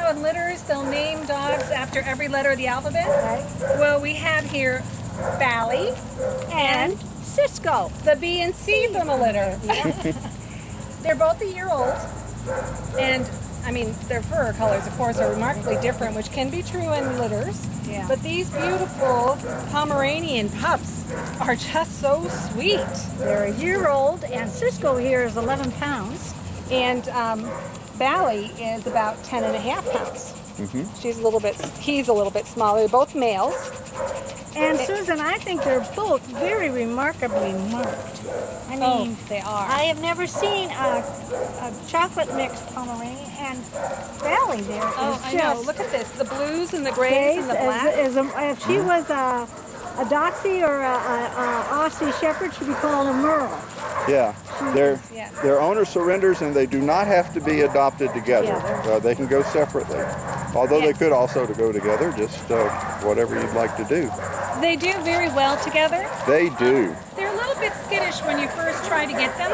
in litters, they'll name dogs after every letter of the alphabet. Right. Well, we have here Bali and Cisco. the B and C from a litter. They're both a year old, and I mean, their fur colors, of course, are remarkably different, which can be true in litters. Yeah. But these beautiful Pomeranian pups are just so sweet. They're a year old, and Cisco here is 11 pounds. And Bali is about 10 and a half pounds. He's a little bit smaller. They're both males. And Susan, I think they're both very remarkably marked. I mean, they are. I have never seen a chocolate mixed Pomeranian, and Bali there is I know. Look at this. The blues and the grays and the black. If she was a Doxie or a Aussie Shepherd, she'd be called a Merle. Yeah, their owner surrenders and they do not have to be adopted together. They can go separately. Although they could also go together, just whatever you'd like to do. They do very well together. They do. They're a little bit skittish when you first try to get them.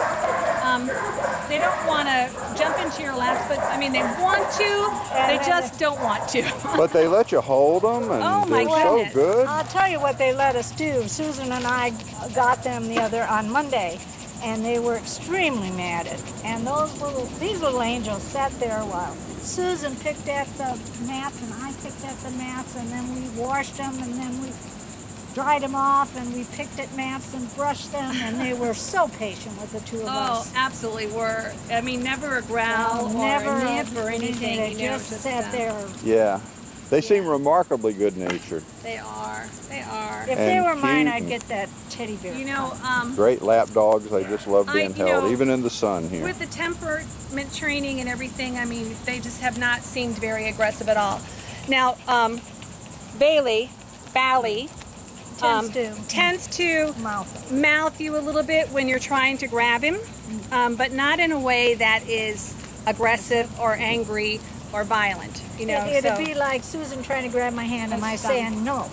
They don't want to jump into your laps, but I mean, they want to, they just don't want to. But they let you hold them, and they're so good. I'll tell you what they let us do. Susan and I got them on Monday, and they were extremely matted. And these little angels sat there a while. Susan picked at the mats, and I picked at the mats, and then we washed them, and then we dried them off, and we picked at mats and brushed them, and they were so patient with the two of us. Oh, absolutely were. I mean, never a growl or a nip or anything. They just sat there. Yeah. They seem remarkably good-natured. They are. They are. If they were mine, I'd get that teddy bear. You know, great lap dogs. They just love being held, even in the sun here. With the temperament training and everything, I mean, they just have not seemed very aggressive at all. Now, Bali tends to mouth you a little bit when you're trying to grab him, but not in a way that is aggressive or angry or violent. You know, it'd be like Susan trying to grab my hand and I saying no.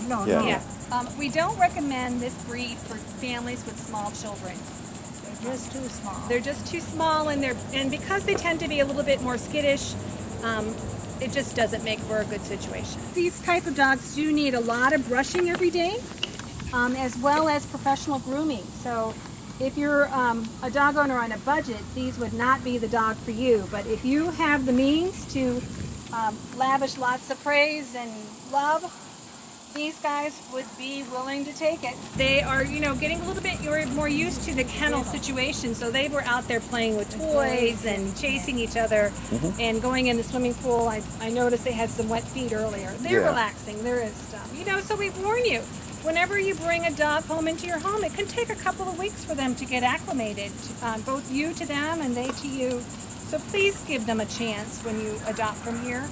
We don't recommend this breed for families with small children. They're just too small. They're just too small, and because they tend to be a little bit more skittish, it just doesn't make for a good situation. These type of dogs do need a lot of brushing every day, as well as professional grooming. So if you're a dog owner on a budget, these would not be the dog for you. But if you have the means to lavish lots of praise and love, these guys would be willing to take it. They are, you know, getting a little bit more used to the kennel situation, so they were out there playing with toys and chasing each other and going in the swimming pool. I noticed they had some wet feet earlier. They're relaxing. There is stuff. You know, so we warn you, whenever you bring a dog home into your home, it can take a couple of weeks for them to get acclimated, both you to them and they to you. So please give them a chance when you adopt from here.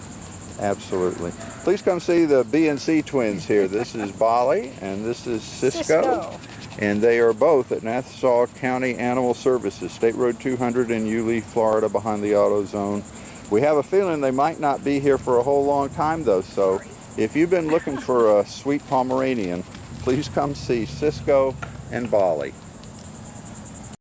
Absolutely. Please come see the B and C twins here. This is Bali and this is Cisco. And they are both at Nassau County Animal Services, State Road 200 in Yulee, Florida, behind the AutoZone. We have a feeling they might not be here for a whole long time though, so if you've been looking for a sweet Pomeranian, please come see Cisco and Bali.